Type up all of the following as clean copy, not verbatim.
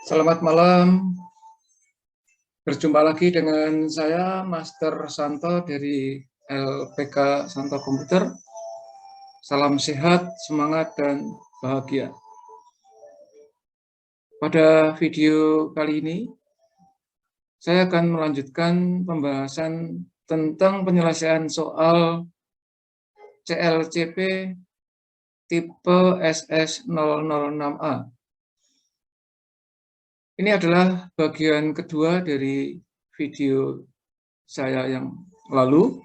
Selamat malam, berjumpa lagi dengan saya Master Santo dari LPK Santo Komputer. Salam sehat, semangat, dan bahagia. Pada video kali ini, saya akan melanjutkan pembahasan tentang penyelesaian soal CLCP tipe SS006A. Ini adalah bagian kedua dari video saya yang lalu.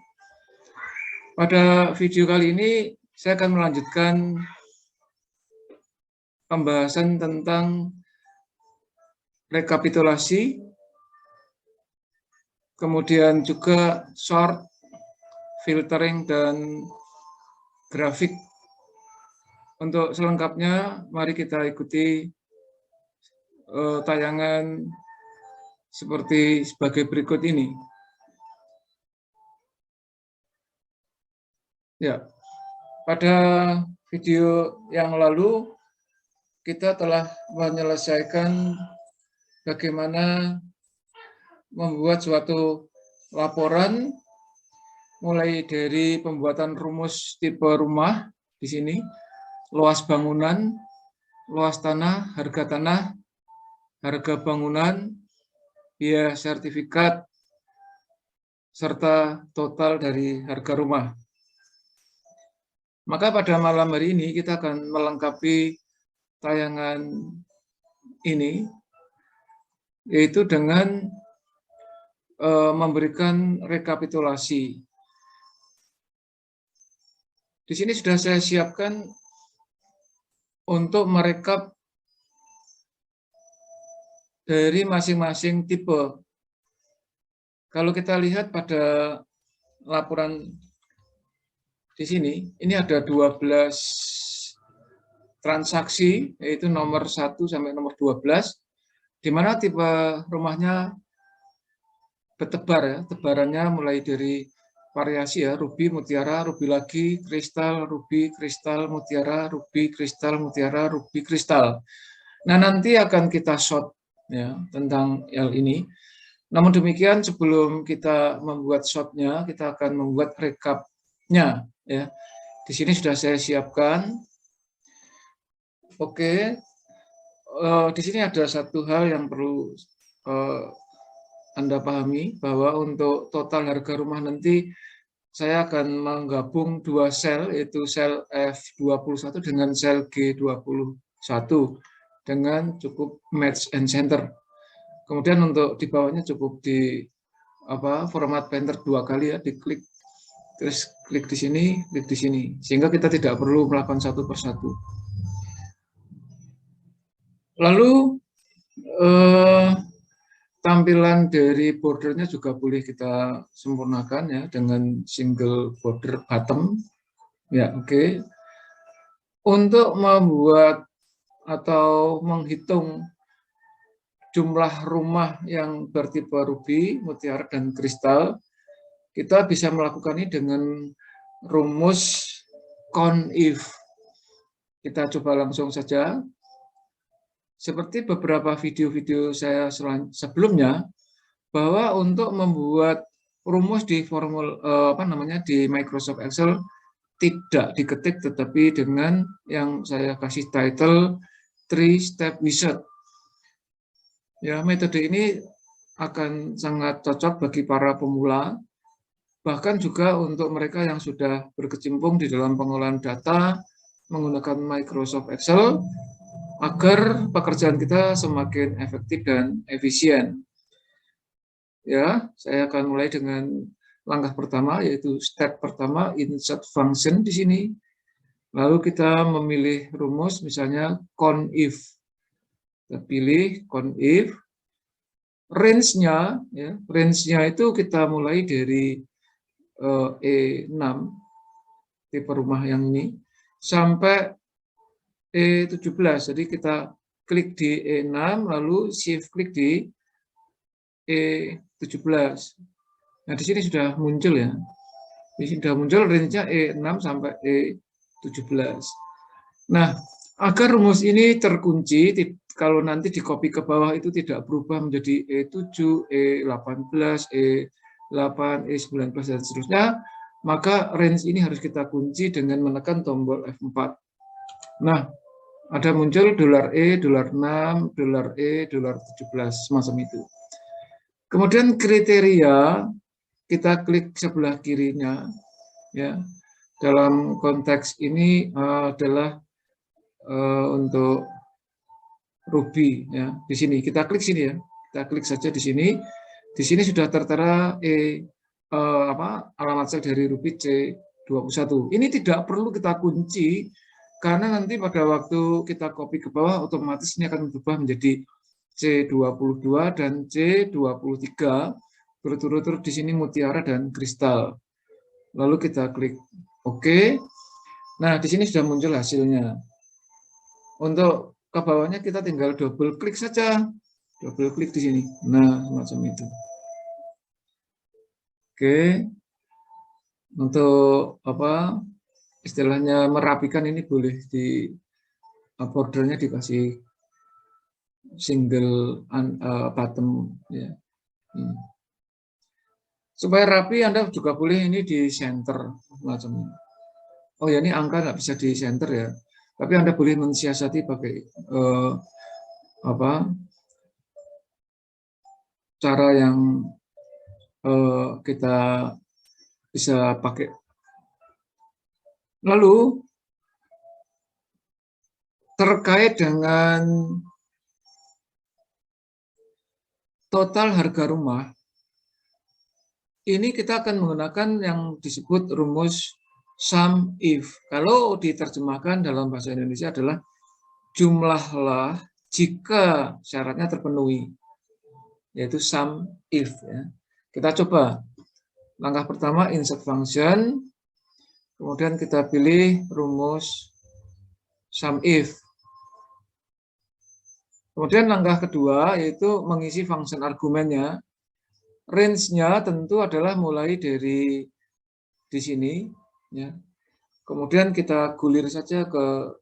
Pada video kali ini, saya akan melanjutkan pembahasan tentang rekapitulasi, kemudian juga sort, filtering, dan grafik. Untuk selengkapnya, mari kita ikuti tayangan seperti sebagai berikut ini. Ya, pada video yang lalu kita telah menyelesaikan bagaimana membuat suatu laporan mulai dari pembuatan rumus tipe rumah di sini, luas bangunan, luas tanah, harga bangunan, biaya sertifikat, serta total dari harga rumah. Maka pada malam hari ini kita akan melengkapi tayangan ini, yaitu dengan memberikan rekapitulasi. Di sini sudah saya siapkan untuk merekap dari masing-masing tipe. Kalau kita lihat pada laporan di sini, ini ada 12 transaksi, yaitu nomor 1 sampai nomor 12, di mana tipe rumahnya bertebar, ya, tebarannya mulai dari variasi ya, rubi, mutiara, rubi lagi, kristal, rubi, kristal, mutiara, rubi, kristal, mutiara, rubi, kristal. Nah, nanti akan kita short ya tentang L ini. Namun demikian, sebelum kita membuat shotnya, kita akan membuat recapnya ya. Di sini sudah saya siapkan. Oke, di sini ada satu hal yang perlu Anda pahami, bahwa untuk total harga rumah nanti saya akan menggabung dua sel, yaitu sel F21 dengan sel G21 dengan cukup match and center. Kemudian untuk di bawahnya cukup di format painter 2 kali ya, diklik, terus klik di sini, sehingga kita tidak perlu melakukan satu persatu. Lalu tampilan dari bordernya juga boleh kita sempurnakan ya dengan single border bottom. Ya, oke. Untuk membuat atau menghitung jumlah rumah yang bertipe ruby, mutiara, dan kristal, kita bisa melakukan ini dengan rumus CONIF. Kita coba langsung saja. Seperti beberapa video-video saya sebelumnya, bahwa untuk membuat rumus di di Microsoft Excel tidak diketik, tetapi dengan yang saya kasih title 3-step wizard. Ya, metode ini akan sangat cocok bagi para pemula, bahkan juga untuk mereka yang sudah berkecimpung di dalam pengolahan data menggunakan Microsoft Excel, agar pekerjaan kita semakin efektif dan efisien. Ya, saya akan mulai dengan langkah pertama, yaitu step pertama, insert function di sini. Lalu kita memilih rumus, misalnya CONIF. Kita pilih CONIF. Range-nya, ya, range-nya itu kita mulai dari E6, tipe rumah yang ini, sampai E17. Jadi kita klik di E6, lalu shift klik di E17. Nah, di sini sudah muncul ya. Di sini sudah muncul range-nya E6 sampai E17. Nah, agar rumus ini terkunci, kalau nanti di copy ke bawah itu tidak berubah menjadi E7, E18, E8, E19 dan seterusnya, maka range ini harus kita kunci dengan menekan tombol F4. Nah, ada muncul $E, $6, $E, $17, semacam itu. Kemudian kriteria, kita klik sebelah kirinya, ya. Dalam konteks ini adalah untuk Ruby, ya. Di sini kita klik sini ya, kita klik saja di sini. Di sini sudah tertera alamat sel dari Ruby C21. Ini tidak perlu kita kunci karena nanti pada waktu kita copy ke bawah otomatis ini akan berubah menjadi C22 dan C23 berturut-turut di sini mutiara dan kristal. Lalu kita klik OK. Nah, di sini sudah muncul hasilnya. Untuk ke bawahnya kita tinggal double klik saja. Double klik di sini. Nah, semacam itu. Oke. Untuk apa? Istilahnya merapikan ini boleh di bordernya dikasih single bottom ya. Supaya rapi Anda juga boleh ini di center macam ini. Oh ya, ini angka nggak bisa di center ya. Tapi Anda boleh mensiasati pakai cara yang kita bisa pakai. Lalu terkait dengan total harga rumah, ini kita akan menggunakan yang disebut rumus sum if. Kalau diterjemahkan dalam bahasa Indonesia adalah jumlahlah jika syaratnya terpenuhi, yaitu sum if. Ya. Kita coba. Langkah pertama insert function, kemudian kita pilih rumus sum if. Kemudian langkah kedua yaitu mengisi function argumennya. Range-nya tentu adalah mulai dari di sini, ya. Kemudian kita gulir saja ke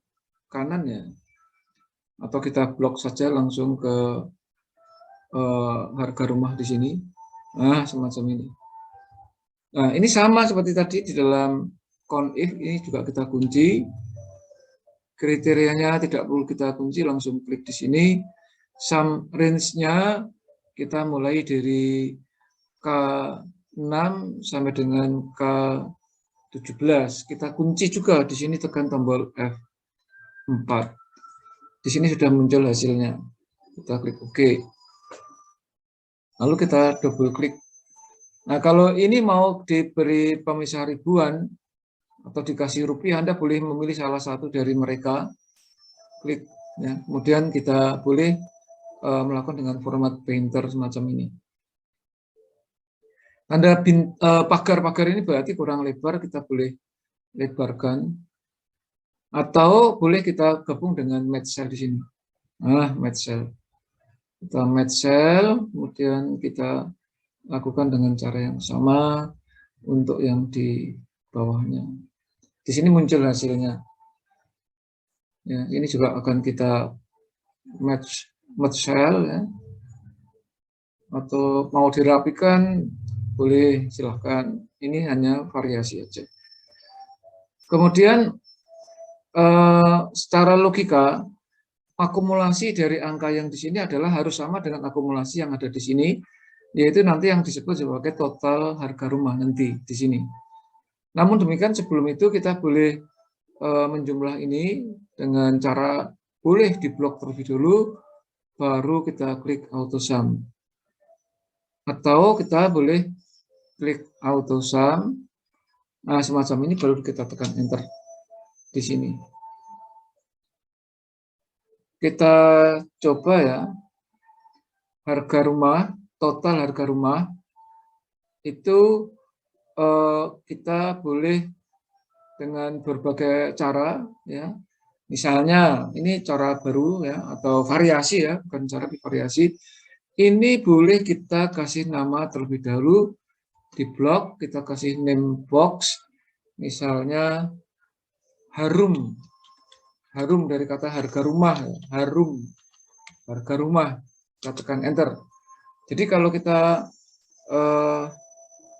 kanan ya, atau kita blok saja langsung ke harga rumah di sini. Nah, semacam ini. Nah, ini sama seperti tadi di dalam count if, ini juga kita kunci. Kriterianya tidak perlu kita kunci, langsung klik di sini. Sum range-nya kita mulai dari K6 sampai dengan K17. Kita kunci juga di sini, tekan tombol F4. Di sini sudah muncul hasilnya. Kita klik OK. Lalu kita double klik. Nah, kalau ini mau diberi pemisah ribuan atau dikasih rupiah, Anda boleh memilih salah satu dari mereka. Klik. Ya. Kemudian kita boleh melakukan dengan format painter semacam ini. Tanda pagar-pagar ini berarti kurang lebar, kita boleh lebarkan. Atau boleh kita gabung dengan match cell di sini. Nah, match cell. Kita match cell, kemudian kita lakukan dengan cara yang sama untuk yang di bawahnya. Di sini muncul hasilnya. Ya, ini juga akan kita match cell ya. Atau mau dirapikan boleh, silahkan. Ini hanya variasi aja. Kemudian secara logika akumulasi dari angka yang di sini adalah harus sama dengan akumulasi yang ada di sini, yaitu nanti yang disebut sebagai total harga rumah nanti di sini. Namun demikian sebelum itu kita boleh menjumlah ini dengan cara boleh diblok terlebih dulu, baru kita klik auto sum. Atau kita boleh klik auto sum. Nah, semacam ini baru kita tekan enter di sini. Kita coba ya. Harga rumah, total harga rumah itu kita boleh dengan berbagai cara ya. Misalnya ini cara baru ya, atau variasi ya, bukan cara variasi. Ini boleh kita kasih nama terlebih dahulu di blok, kita kasih name box, misalnya harum. Harum dari kata harga rumah, harum. harga rumah, kita tekan enter. Jadi kalau kita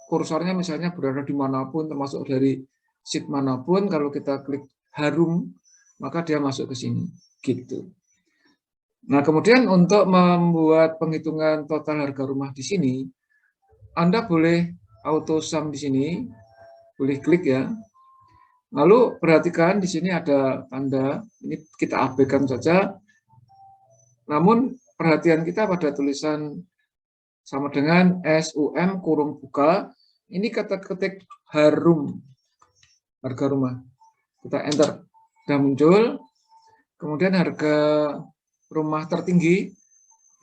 kursornya misalnya berada dimanapun, termasuk dari sheet manapun, kalau kita klik harum, maka dia masuk ke sini, gitu. Nah, kemudian untuk membuat penghitungan total harga rumah di sini, Anda boleh auto sum di sini, boleh klik ya. Lalu perhatikan di sini ada tanda, ini kita abaikan saja. Namun perhatian kita pada tulisan sama dengan SUM kurung buka, ini kata ketik harum, harga rumah. Kita enter, sudah muncul. Kemudian harga rumah tertinggi,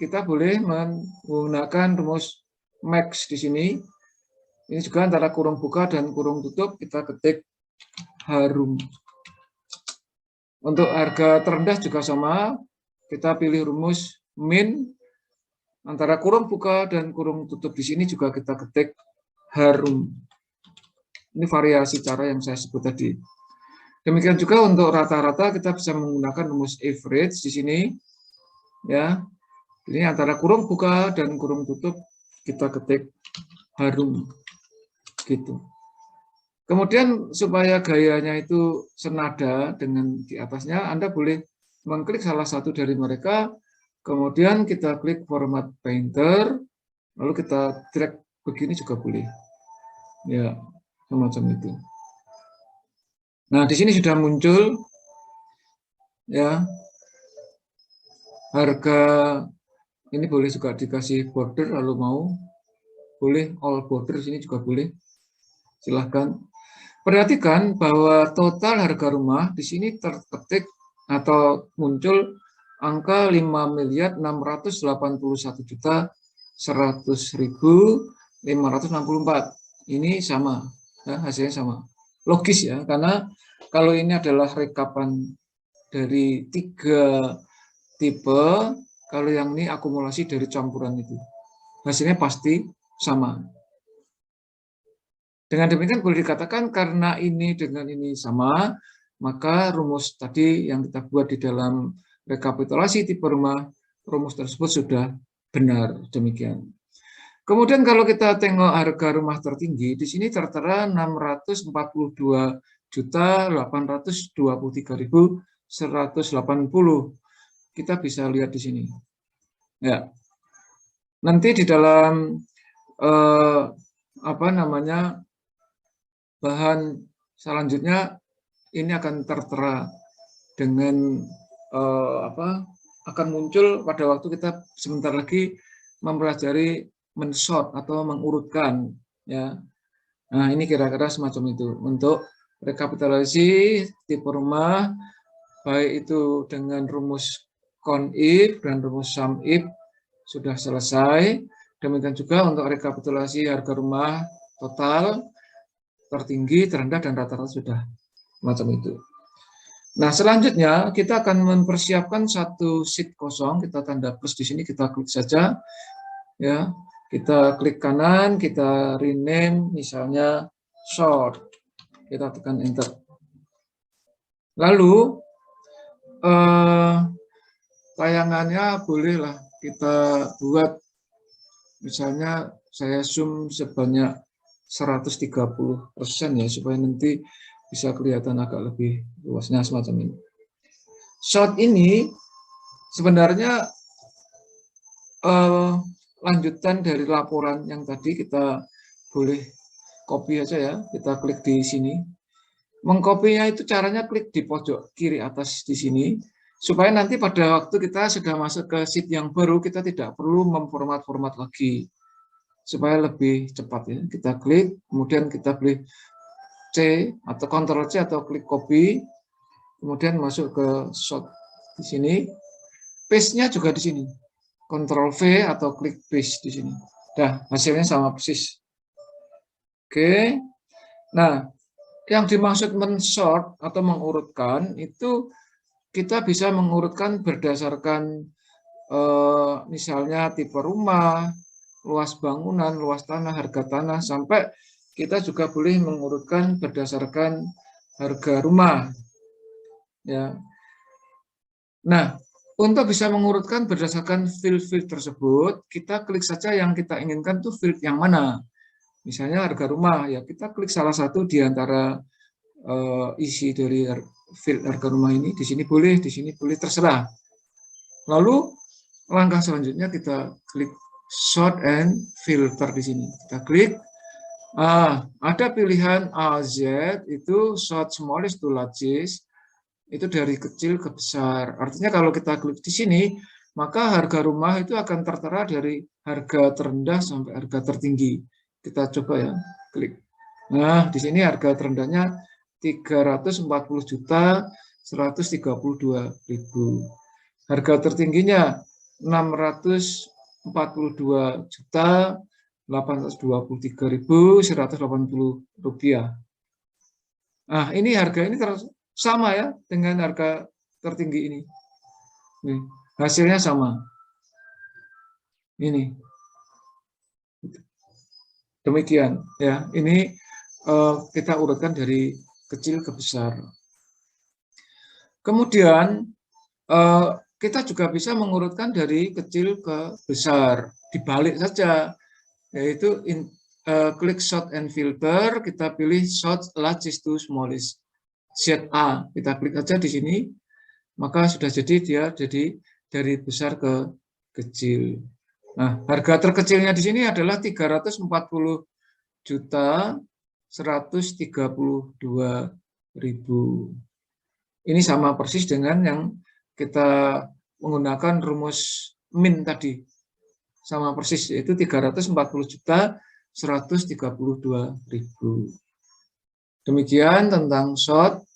kita boleh menggunakan rumus max di sini. Ini juga antara kurung buka dan kurung tutup, kita ketik harum. Untuk harga terendah juga sama, kita pilih rumus min, antara kurung buka dan kurung tutup di sini juga kita ketik harum. Ini variasi cara yang saya sebut tadi. Demikian juga untuk rata-rata kita bisa menggunakan rumus average di sini. Ya, ini antara kurung buka dan kurung tutup kita ketik harum, gitu. Kemudian supaya gayanya itu senada dengan di atasnya, Anda boleh mengklik salah satu dari mereka, kemudian kita klik format painter, lalu kita drag begini juga boleh. Ya, semacam itu. Nah, di sini sudah muncul ya harga, ini boleh juga dikasih border, lalu mau boleh all border sini juga boleh. Silahkan. Perhatikan bahwa total harga rumah di sini terketik atau muncul angka 5.681.100.564. Ini sama, ya, hasilnya sama. Logis ya, karena kalau ini adalah rekapan dari 3 tipe, kalau yang ini akumulasi dari campuran itu. Hasilnya pasti sama. Dengan demikian boleh dikatakan karena ini dengan ini sama, maka rumus tadi yang kita buat di dalam rekapitulasi tipe rumah, rumus tersebut sudah benar demikian. Kemudian kalau kita tengok harga rumah tertinggi, di sini tertera 642.823.180. Kita bisa lihat di sini. Ya. Nanti di dalam bahan selanjutnya ini akan tertera dengan akan muncul pada waktu kita sebentar lagi mempelajari mensort atau mengurutkan ya. Nah, ini kira-kira semacam itu untuk rekapitulasi tipe rumah, baik itu dengan rumus count if dan rumus sum if sudah selesai. Demikian juga untuk rekapitulasi harga rumah total, tertinggi, terendah, dan rata-rata sudah macam itu. Nah, selanjutnya kita akan mempersiapkan satu sheet kosong, kita tanda plus di sini, kita klik saja. Ya, kita klik kanan, kita rename misalnya short. Kita tekan enter. Lalu tayangannya bolehlah kita buat, misalnya saya zoom sebanyak 130% ya, supaya nanti bisa kelihatan agak lebih luasnya semacam ini. Short ini sebenarnya lanjutan dari laporan yang tadi, kita boleh copy aja ya, kita klik di sini. Mengkopinya itu caranya klik di pojok kiri atas di sini, supaya nanti pada waktu kita sudah masuk ke sheet yang baru, kita tidak perlu memformat-format lagi, supaya lebih cepat ya. Kita klik, kemudian kita pilih C atau Ctrl C atau klik copy, kemudian masuk ke short di sini. Paste-nya juga di sini. Ctrl V atau klik paste di sini. Dah, hasilnya sama persis. Oke. Nah, yang dimaksud mensort atau mengurutkan itu kita bisa mengurutkan berdasarkan misalnya tipe rumah, luas bangunan, luas tanah, harga tanah, sampai kita juga boleh mengurutkan berdasarkan harga rumah. Ya. Nah, Untuk bisa mengurutkan berdasarkan field-field tersebut, kita klik saja yang kita inginkan tuh field yang mana. Misalnya harga rumah, ya kita klik salah satu di antara isi dari field harga rumah ini. Di sini boleh, terserah. Lalu langkah selanjutnya kita klik sort and filter di sini. Kita klik. Ada pilihan A, Z, itu sort smallest to largest. Itu dari kecil ke besar. Artinya kalau kita klik di sini, maka harga rumah itu akan tertera dari harga terendah sampai harga tertinggi. Kita coba ya, klik. Nah, di sini harga terendahnya 340.132.000. Harga tertingginya 644.823.180 rupiah. Nah, ini harga ini sama ya dengan harga tertinggi ini. Nih, hasilnya sama. Ini. Demikian ya. Ini kita urutkan dari kecil ke besar. Kemudian kita juga bisa mengurutkan dari kecil ke besar. Dibalik saja, yaitu klik sort and filter, kita pilih sort largest to smallest. Set A, kita klik saja di sini, maka sudah jadi dia jadi dari besar ke kecil. Nah, harga terkecilnya di sini adalah 340.132.000. Ini sama persis dengan yang kita menggunakan rumus min tadi. Sama persis, yaitu 340.132.000. Demikian tentang sort.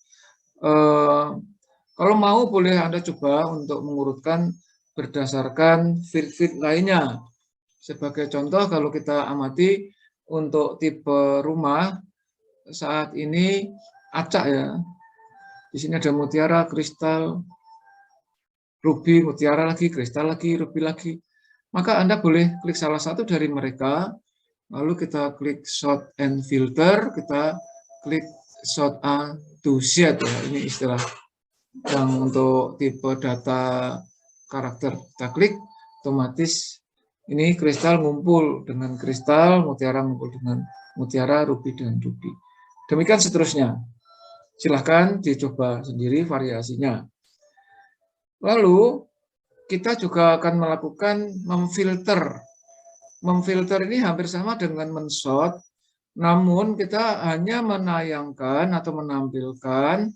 Kalau mau boleh Anda coba untuk mengurutkan berdasarkan field-field lainnya. Sebagai contoh, kalau kita amati untuk tipe rumah saat ini acak ya. Di sini ada mutiara, kristal, ruby, mutiara lagi, kristal lagi, ruby lagi. Maka Anda boleh klik salah satu dari mereka, lalu kita klik sort and filter, kita klik sort A to Z ya, ini istilah yang untuk tipe data karakter. Kita klik, otomatis ini kristal ngumpul dengan kristal, mutiara ngumpul dengan mutiara, ruby dengan ruby. Demikian seterusnya. Silahkan dicoba sendiri variasinya. Lalu kita juga akan melakukan memfilter. Memfilter ini hampir sama dengan mensort, namun kita hanya menayangkan atau menampilkan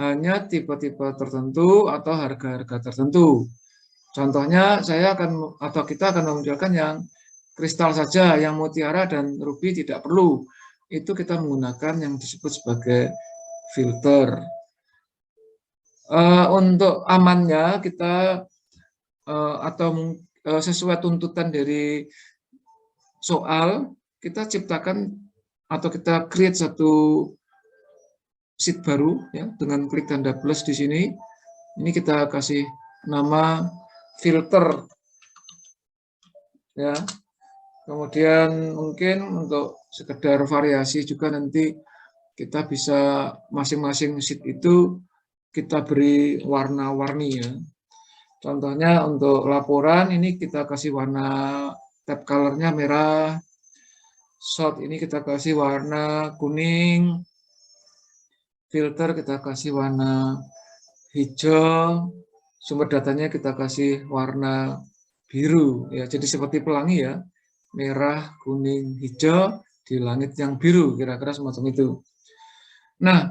hanya tipe-tipe tertentu atau harga-harga tertentu. Contohnya kita akan memunculkan yang kristal saja, yang mutiara dan ruby tidak perlu. Itu kita menggunakan yang disebut sebagai filter. Untuk amannya kita sesuai tuntutan dari soal, kita ciptakan atau kita create satu sheet baru ya dengan klik tanda plus di sini. Ini kita kasih nama filter ya. Kemudian mungkin untuk sekedar variasi juga nanti kita bisa masing-masing sheet itu kita beri warna-warni ya. Contohnya untuk laporan ini kita kasih warna tab colornya merah. Sort ini kita kasih warna kuning. Filter kita kasih warna hijau. Sumber datanya kita kasih warna biru ya. Jadi seperti pelangi ya. Merah, kuning, hijau di langit yang biru, kira-kira semacam itu. Nah,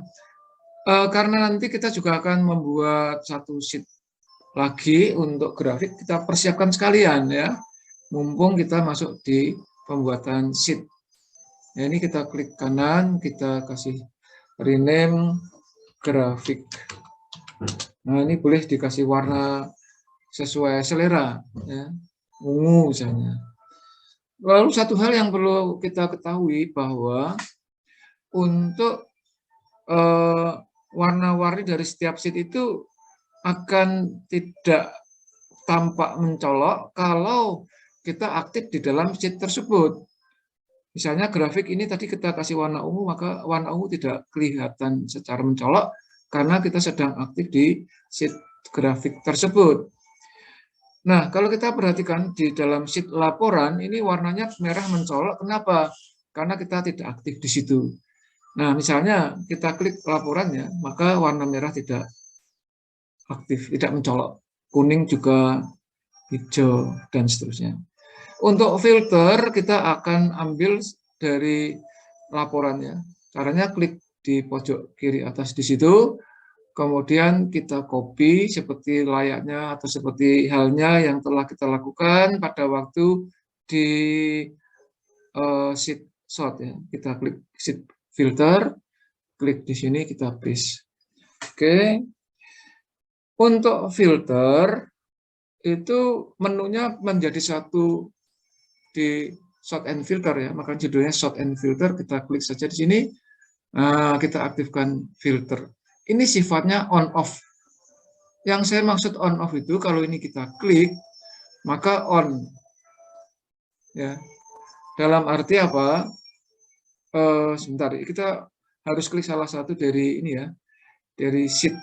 karena nanti kita juga akan membuat satu sheet lagi untuk grafik, kita persiapkan sekalian ya. Mumpung kita masuk di pembuatan sheet. Nah, ini kita klik kanan, kita kasih rename grafik. Nah, ini boleh dikasih warna sesuai selera, ya. Ungu misalnya. Lalu satu hal yang perlu kita ketahui bahwa untuk warna-warni dari setiap sheet itu akan tidak tampak mencolok kalau kita aktif di dalam sheet tersebut. Misalnya grafik ini tadi kita kasih warna ungu, maka warna ungu tidak kelihatan secara mencolok karena kita sedang aktif di sheet grafik tersebut. Nah, kalau kita perhatikan di dalam sheet laporan, ini warnanya merah mencolok. Kenapa? Karena kita tidak aktif di situ. Nah, misalnya kita klik laporannya, maka warna merah tidak aktif, tidak mencolok. Kuning juga, hijau, dan seterusnya. Untuk filter, kita akan ambil dari laporannya. Caranya klik di pojok kiri atas di situ, kemudian kita copy seperti layaknya atau seperti halnya yang telah kita lakukan pada waktu di sheet sort ya. Kita klik sheet filter, klik di sini kita paste. Oke. Untuk filter itu menunya menjadi satu di sort and filter ya. Maka judulnya sort and filter, kita klik saja di sini. Nah, kita aktifkan filter. Ini sifatnya on off. Yang saya maksud on off itu kalau ini kita klik maka on. Ya. Dalam arti apa? Sebentar, kita harus klik salah satu dari ini ya. Dari sheet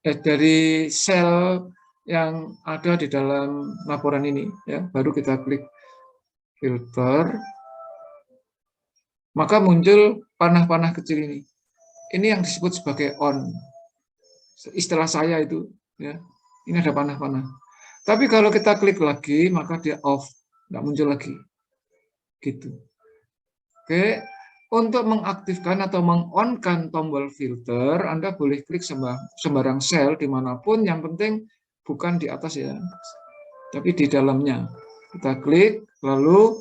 dari sel yang ada di dalam laporan ini ya. Baru kita klik filter. Maka muncul panah-panah kecil ini. Ini yang disebut sebagai on. Istilah saya itu ya. Ini ada panah-panah. Tapi kalau kita klik lagi maka dia off, nggak muncul lagi. Gitu. Oke, untuk mengaktifkan atau mengonkan tombol filter, Anda boleh klik sembarang sel dimanapun, yang penting bukan di atas ya, tapi di dalamnya. Kita klik, lalu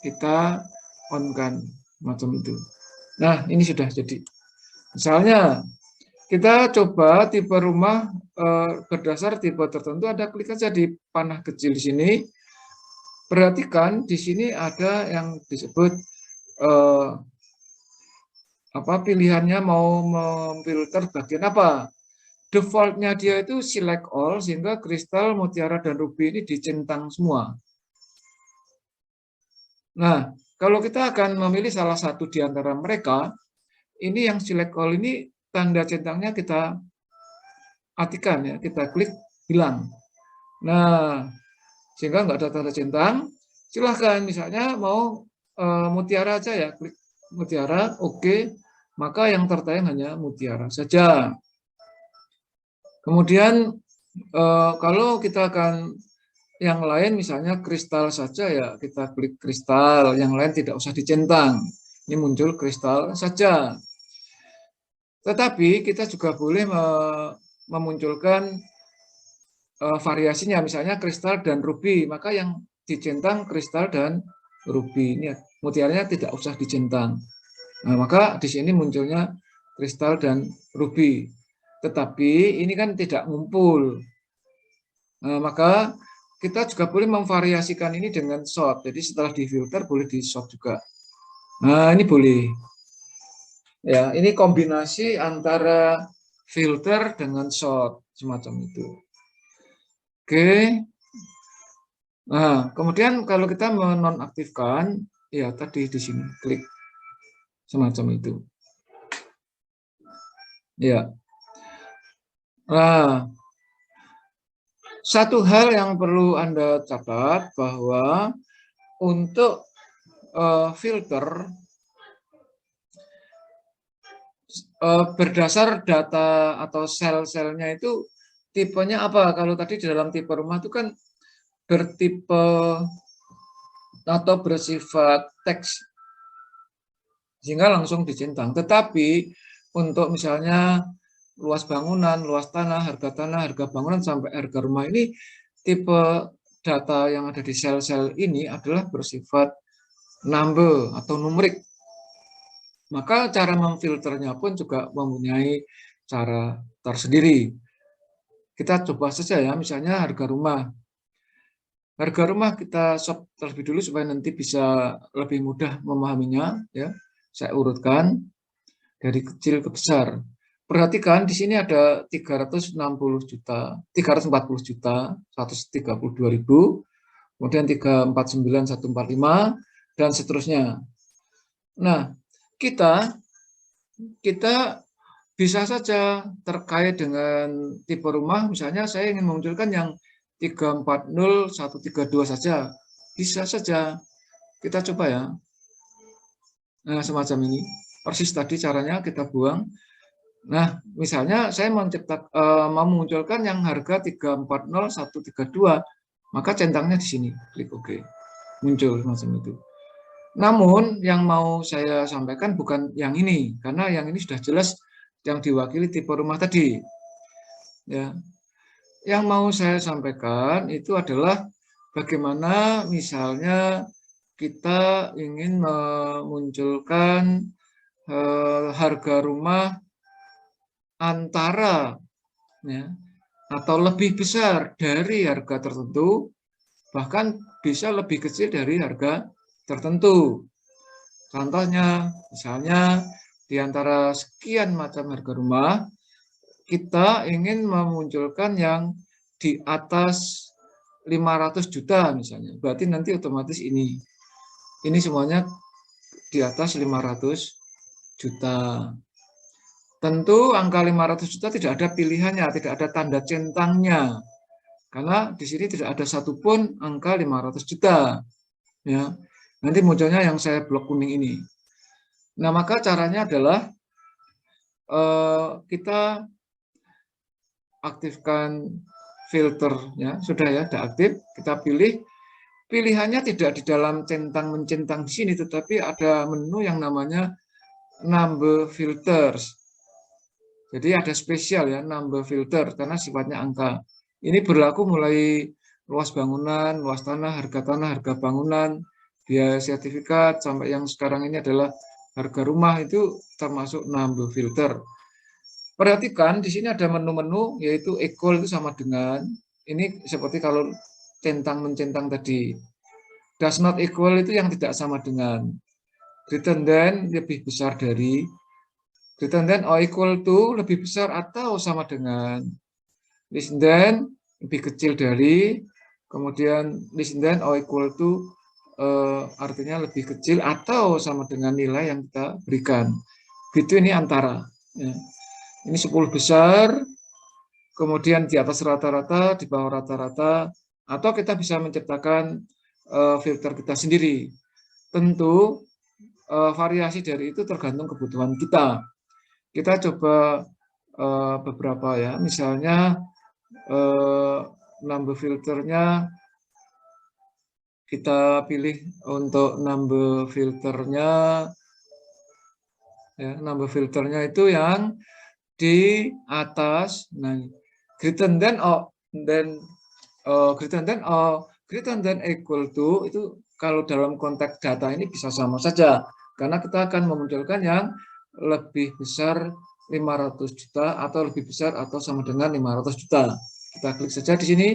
kita on-kan, macam itu. Nah, ini sudah jadi. Misalnya, kita coba tipe rumah berdasar tipe tertentu, Anda klik saja di panah kecil di sini. Perhatikan, di sini ada yang disebut pilihannya mau memfilter bagian apa. Defaultnya dia itu select all, sehingga kristal, mutiara, dan ruby ini dicentang semua. Nah, kalau kita akan memilih salah satu di antara mereka, ini yang select all ini tanda centangnya kita matikan ya, kita klik hilang. Nah, sehingga nggak ada tanda centang. Silahkan misalnya mau mutiara aja ya, klik mutiara, oke. Maka yang tertayang hanya mutiara saja. Kemudian kalau kita akan yang lain misalnya kristal saja ya, kita klik kristal, yang lain tidak usah dicentang. Ini muncul kristal saja. Tetapi kita juga boleh memunculkan variasinya, misalnya kristal dan ruby, maka yang dicentang kristal dan ruby. Ini mutiaranya tidak usah dicentang. Nah, maka di sini munculnya kristal dan ruby. Tetapi ini kan tidak ngumpul. Nah, maka kita juga boleh memvariasikan ini dengan sort. Jadi setelah di filter boleh di sort juga. Nah, ini boleh. Ya, ini kombinasi antara filter dengan sort semacam itu. Oke. Nah, kemudian kalau kita menonaktifkan, ya tadi di sini klik semacam itu. Ya. Nah, satu hal yang perlu Anda catat bahwa untuk filter berdasar data atau sel-selnya itu tipenya apa? Kalau tadi di dalam tipe rumah itu kan bertipe atau bersifat teks sehingga langsung dicentang. Tetapi untuk misalnya luas bangunan, luas tanah, harga bangunan sampai harga rumah ini tipe data yang ada di sel-sel ini adalah bersifat number atau numerik. Maka cara memfilternya pun juga mempunyai cara tersendiri. Kita coba saja ya, misalnya harga rumah. Harga rumah kita sort terlebih dulu supaya nanti bisa lebih mudah memahaminya. Ya, saya urutkan dari kecil ke besar. Perhatikan di sini ada 360 juta, 340 juta, 132.000, kemudian 349, 145, dan seterusnya. Nah, kita bisa saja terkait dengan tipe rumah, misalnya saya ingin memunculkan yang 340 132 saja. Bisa saja. Kita coba ya. Nah, semacam ini. Persis tadi caranya kita buang. Nah, misalnya saya mau memunculkan yang harga 340 132, maka centangnya di sini. Klik OK. Muncul semacam itu. Namun yang mau saya sampaikan bukan yang ini, karena yang ini sudah jelas yang diwakili tipe rumah tadi. Ya. Yang mau saya sampaikan itu adalah bagaimana misalnya kita ingin memunculkan harga rumah antara ya, atau lebih besar dari harga tertentu, bahkan bisa lebih kecil dari harga tertentu. Contohnya, misalnya di antara sekian macam harga rumah, kita ingin memunculkan yang di atas 500 juta misalnya. Berarti nanti otomatis ini semuanya di atas 500 juta. Tentu angka 500 juta tidak ada pilihannya, tidak ada tanda centangnya. Karena di sini tidak ada satupun angka 500 juta. Ya. Nanti munculnya yang saya blok kuning ini. Nah, maka caranya adalah kita aktifkan filter, ya sudah ya, sudah aktif. Kita pilih, pilihannya tidak di dalam centang mencentang di sini, tetapi ada menu yang namanya number filters. Jadi ada spesial ya, number filter karena sifatnya angka. Ini berlaku mulai luas bangunan, luas tanah, harga bangunan, biaya sertifikat, sampai yang sekarang ini adalah harga rumah, itu termasuk number filter. Perhatikan di sini ada menu-menu, yaitu equal itu sama dengan, ini seperti kalau centang mencentang tadi. Does not equal itu yang tidak sama dengan. Greater than lebih besar dari, greater than or equal to lebih besar atau sama dengan, less than lebih kecil dari, kemudian less than or equal to artinya lebih kecil atau sama dengan nilai yang kita berikan. Gitu, ini antara. Ya. Ini 10 besar, kemudian di atas rata-rata, di bawah rata-rata, atau kita bisa menciptakan filter kita sendiri. Tentu variasi dari itu tergantung kebutuhan kita. Kita coba beberapa ya, misalnya number filternya, kita pilih untuk number filternya, ya, number filternya itu yang di atas, nah, greater than or greater than equal to, itu kalau dalam konteks data ini bisa sama saja, karena kita akan memunculkan yang lebih besar 500 juta atau lebih besar atau sama dengan 500 juta. Kita klik saja di sini,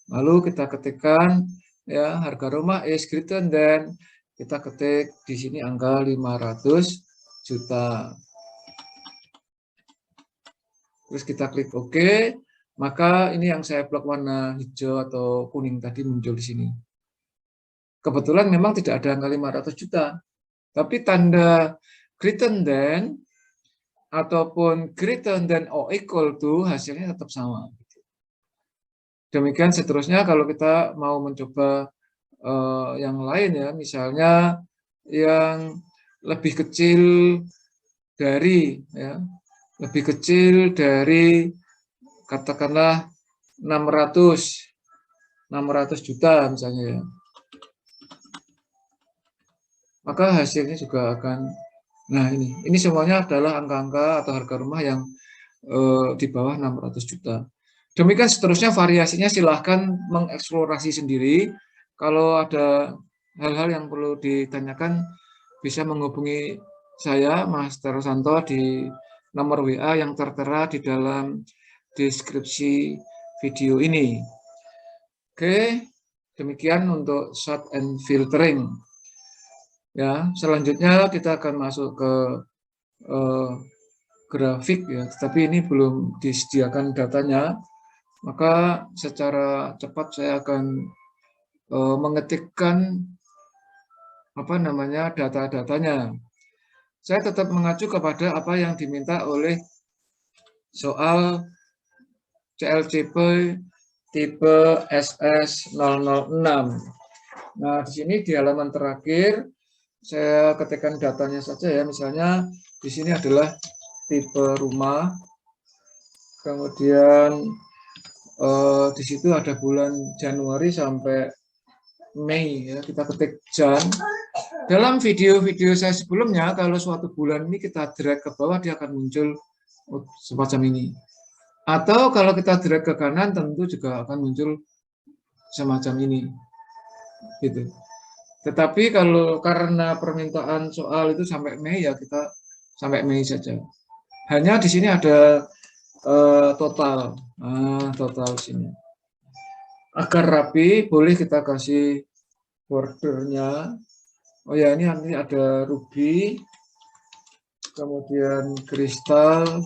lalu kita ketikkan ya harga rumah is greater than, kita ketik di sini angka 500 juta. Terus kita klik OK, maka ini yang saya blok warna hijau atau kuning tadi muncul di sini. Kebetulan memang tidak ada angka 500 juta, tapi tanda greater than ataupun greater than or equal to hasilnya tetap sama. Demikian seterusnya kalau kita mau mencoba yang lain ya, misalnya yang lebih kecil dari ya, lebih kecil dari katakanlah 600 juta misalnya ya. Maka hasilnya juga akan, nah ini semuanya adalah angka-angka atau harga rumah yang di bawah 600 juta. Demikian seterusnya variasinya silahkan mengeksplorasi sendiri. Kalau ada hal-hal yang perlu ditanyakan bisa menghubungi saya, Mas Terosanto, di nomor WA yang tertera di dalam deskripsi video ini. Oke, demikian untuk sort and filtering. Ya, selanjutnya kita akan masuk ke grafik ya, tetapi ini belum disediakan datanya. Maka secara cepat saya akan mengetikkan data-datanya. Saya tetap mengacu kepada apa yang diminta oleh soal CLCP tipe SS006. Nah, di sini di halaman terakhir saya ketikkan datanya saja ya. Misalnya di sini adalah tipe rumah. Kemudian di situ ada bulan Januari sampai Mei ya. Kita ketik Jan. Dalam video-video saya sebelumnya, kalau suatu bulan ini kita drag ke bawah, dia akan muncul semacam ini. Atau kalau kita drag ke kanan, tentu juga akan muncul semacam ini. Gitu. Tetapi kalau karena permintaan soal itu sampai Mei, ya kita sampai Mei saja. Hanya di sini ada total. Total sini. Agar rapi, boleh kita kasih bordernya. Oh ya, ini nanti ada ruby, kemudian kristal,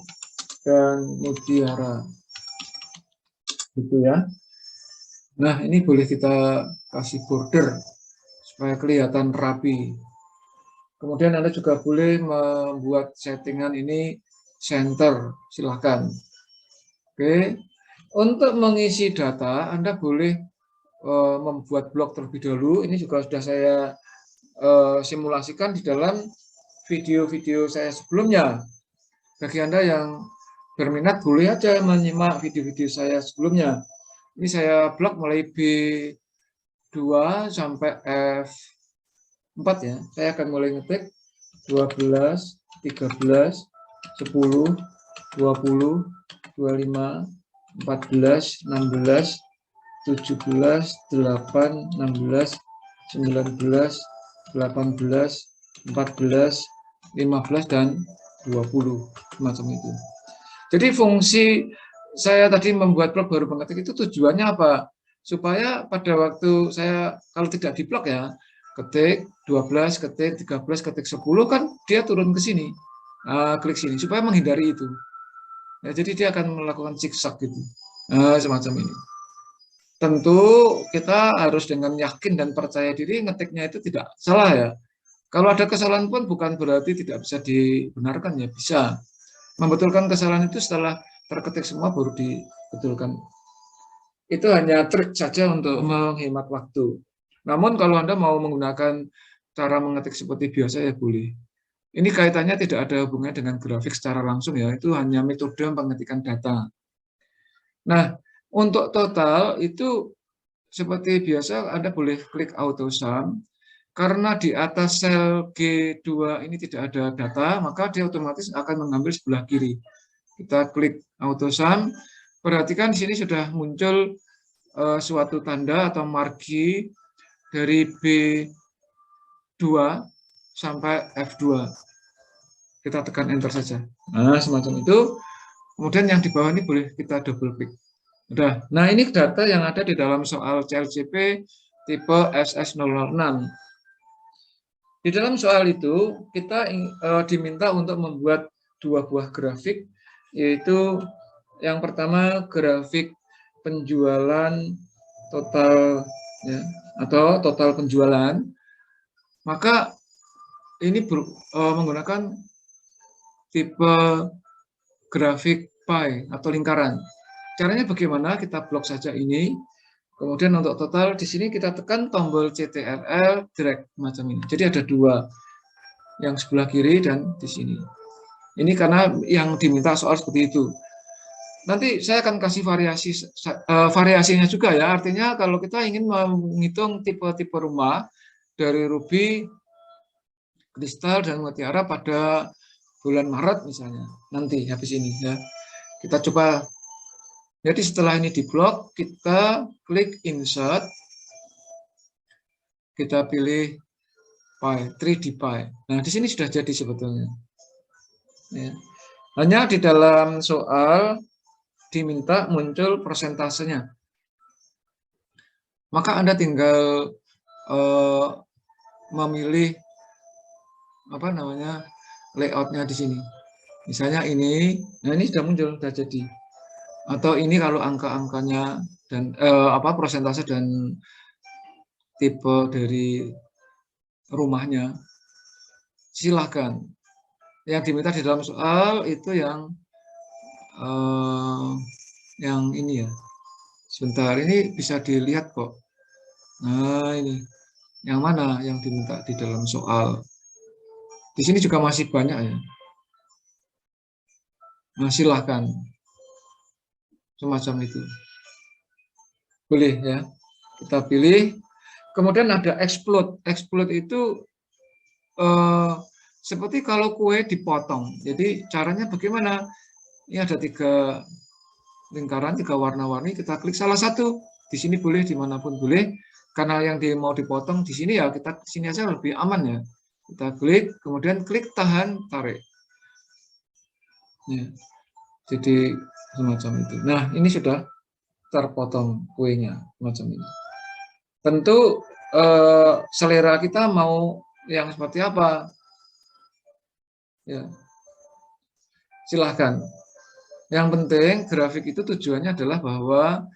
dan mutiara. Gitu ya. Nah, ini boleh kita kasih border supaya kelihatan rapi. Kemudian Anda juga boleh membuat settingan ini center, silahkan. Oke. Untuk mengisi data, Anda boleh membuat blok terlebih dahulu. Ini juga sudah saya simulasikan di dalam video-video saya sebelumnya. Bagi Anda yang berminat, boleh aja menyimak video-video saya sebelumnya. Ini saya blok mulai B2 sampai F4 ya. Saya akan mulai ngetik 12, 13, 10, 20, 25, 14, 16, 17, 8, 16, 19, 18, 14, 15, dan 20, semacam itu. Jadi fungsi saya tadi membuat blok baru mengetik itu tujuannya apa? Supaya pada waktu saya, kalau tidak di blok ya, ketik 12, ketik 13, ketik 10, kan dia turun ke sini. Klik sini, supaya menghindari itu. Ya, jadi dia akan melakukan zigzag gitu. Semacam ini. Tentu kita harus dengan yakin dan percaya diri ngetiknya itu tidak salah ya. Kalau ada kesalahan pun bukan berarti tidak bisa dibenarkan ya, bisa. Membetulkan kesalahan itu setelah terketik semua baru dibetulkan. Itu hanya trik saja untuk menghemat waktu. Namun kalau Anda mau menggunakan cara mengetik seperti biasa ya boleh. Ini kaitannya tidak ada hubungannya dengan grafik secara langsung ya, itu hanya metode pengetikan data. Nah, untuk total itu seperti biasa Anda boleh klik auto sum. Karena di atas sel G2 ini tidak ada data, maka dia otomatis akan mengambil sebelah kiri. Kita klik auto sum. Perhatikan di sini sudah muncul suatu tanda atau margi dari B2 sampai F2. Kita tekan enter saja. Nah, semacam itu. Kemudian yang di bawah ini boleh kita double klik. Udah. Nah, ini data yang ada di dalam soal CLCP tipe SS006. Di dalam soal itu, kita diminta untuk membuat dua buah grafik, yaitu yang pertama grafik penjualan total ya, atau total penjualan. Maka ini menggunakan tipe grafik pie atau lingkaran. Caranya bagaimana? Kita blok saja ini. Kemudian untuk total di sini kita tekan tombol CTRL drag macam ini. Jadi ada dua, yang sebelah kiri dan di sini. Ini karena yang diminta soal seperti itu. Nanti saya akan kasih variasinya juga ya. Artinya kalau kita ingin menghitung tipe-tipe rumah dari ruby, kristal, dan mutiara pada bulan Maret misalnya, nanti habis ini ya. Kita coba. Jadi setelah ini diblok, kita klik insert, kita pilih pie, 3D pie. Nah, di sini sudah jadi sebetulnya. Ya. Hanya di dalam soal diminta muncul persentasenya. Maka Anda tinggal memilih apa namanya layoutnya di sini. Misalnya ini, nah ini sudah muncul, sudah jadi. Atau ini kalau angka-angkanya dan persentase dan tipe dari rumahnya, silahkan. Yang diminta di dalam soal itu yang ini ya, Sebentar, ini bisa dilihat kok. Nah, ini. Yang mana yang diminta di dalam soal? Di sini juga masih banyak ya. Nah, silahkan. Semacam itu. Boleh ya. Kita pilih. Kemudian ada explode. Explode itu seperti kalau kue dipotong. Jadi caranya bagaimana? Ini ada 3 lingkaran, 3 warna-warni. Kita klik salah satu. Di sini boleh, dimanapun boleh. Karena yang mau dipotong di sini ya kita di sini aja lebih aman ya. Kita klik, kemudian klik tahan, tarik. Ya, jadi semacam itu. Nah, ini sudah terpotong kuenya semacam ini. Tentu selera kita mau yang seperti apa? Ya, silahkan. Yang penting grafik itu tujuannya adalah bahwa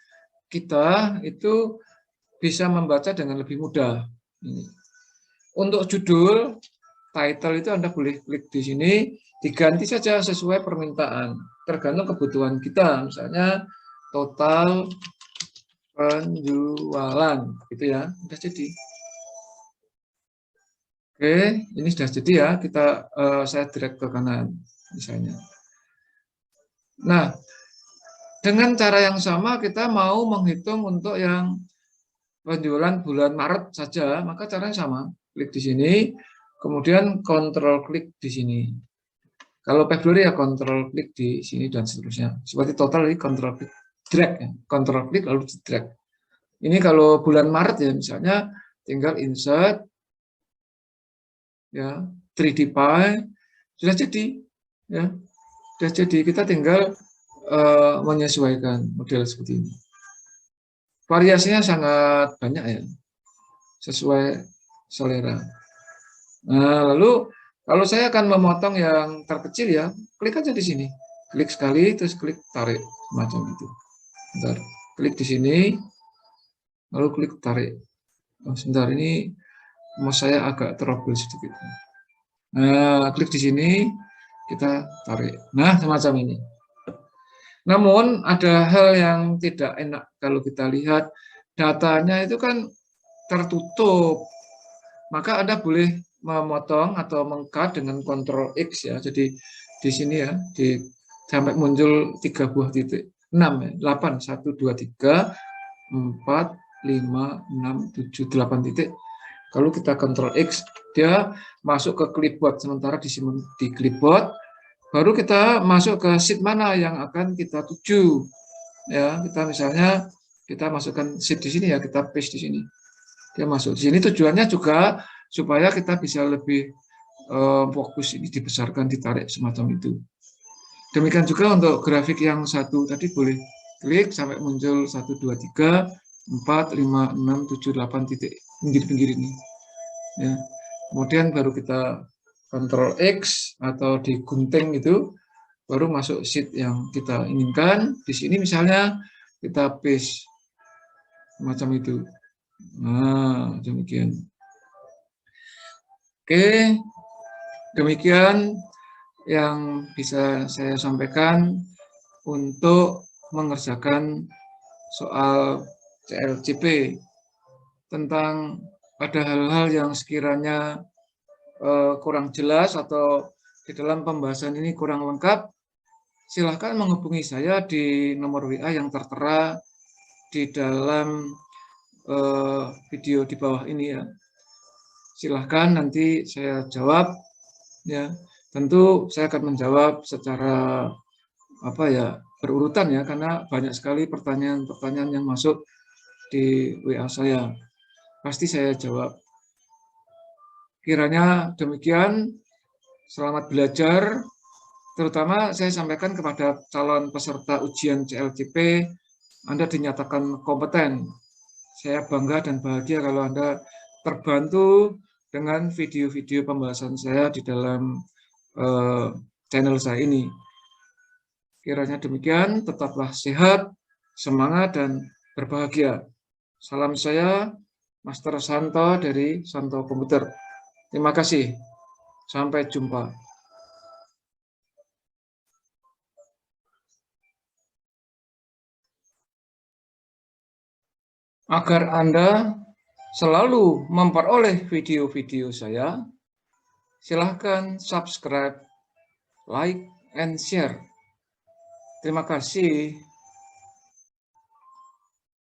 kita itu bisa membaca dengan lebih mudah. Ini. Untuk judul, title itu Anda boleh klik di sini, diganti saja sesuai permintaan, tergantung kebutuhan kita. Misalnya total penjualan, gitu ya, sudah jadi. Oke, ini sudah jadi ya. Saya drag ke kanan, misalnya. Nah, dengan cara yang sama kita mau menghitung untuk yang penjualan bulan Maret saja, maka caranya sama. Klik di sini, kemudian kontrol klik di sini. Kalau Februari ya kontrol klik di sini dan seterusnya. Seperti total ini kontrol klik, drag ya. Kontrol klik lalu di drag. Ini kalau bulan Maret ya misalnya tinggal insert ya 3D Pie sudah jadi ya. Sudah jadi kita tinggal menyesuaikan model seperti ini. Variasinya sangat banyak ya. Sesuai selera. Nah, lalu kalau saya akan memotong yang terkecil ya, klik aja di sini. Klik sekali, terus klik tarik, semacam itu. Bentar, klik di sini, lalu klik tarik. Oh, sebentar, ini mouse saya agak trouble sedikit. Nah, klik di sini, kita tarik. Nah, semacam ini. Namun, ada hal yang tidak enak kalau kita lihat, datanya itu kan tertutup. Maka Anda boleh memotong atau meng-cut dengan Ctrl X ya. Jadi di sini ya, sampai muncul 3 buah titik. 6 ya, 8, 1, 2, 3, 4, 5, 6, 7, 8 titik. Kalau kita Ctrl X, dia masuk ke clipboard. Sementara di sini di clipboard, baru kita masuk ke sheet mana yang akan kita tuju. Ya, kita misalnya kita masukkan sheet di sini ya, kita paste di sini. Dia masuk di sini tujuannya juga supaya kita bisa lebih fokus ini dibesarkan, ditarik semacam itu. Demikian juga untuk grafik yang satu tadi boleh klik sampai muncul 1, 2, 3, 4, 5, 6, 7, 8 titik pinggir-pinggir ini. Ya. Kemudian baru kita Ctrl X atau digunting itu, baru masuk sheet yang kita inginkan. Di sini misalnya kita paste semacam itu. Nah, demikian. Oke, demikian yang bisa saya sampaikan untuk mengerjakan soal CLCP tentang ada hal-hal yang sekiranya kurang jelas atau di dalam pembahasan ini kurang lengkap, silahkan menghubungi saya di nomor WA yang tertera di dalam video di bawah ini ya. Silahkan nanti saya jawab ya. Tentu saya akan menjawab secara berurutan ya, karena banyak sekali pertanyaan-pertanyaan yang masuk di WA saya. Pasti saya jawab. Kiranya demikian. Selamat belajar. Terutama saya sampaikan kepada calon peserta ujian CLCP, Anda dinyatakan kompeten. Saya bangga dan bahagia kalau Anda terbantu dengan video-video pembahasan saya di dalam channel saya ini. Kiranya demikian, tetaplah sehat, semangat, dan berbahagia. Salam saya, Master Santo dari Santo Komputer. Terima kasih. Sampai jumpa. Agar Anda selalu memperoleh video-video saya, silahkan subscribe, like, and share. Terima kasih.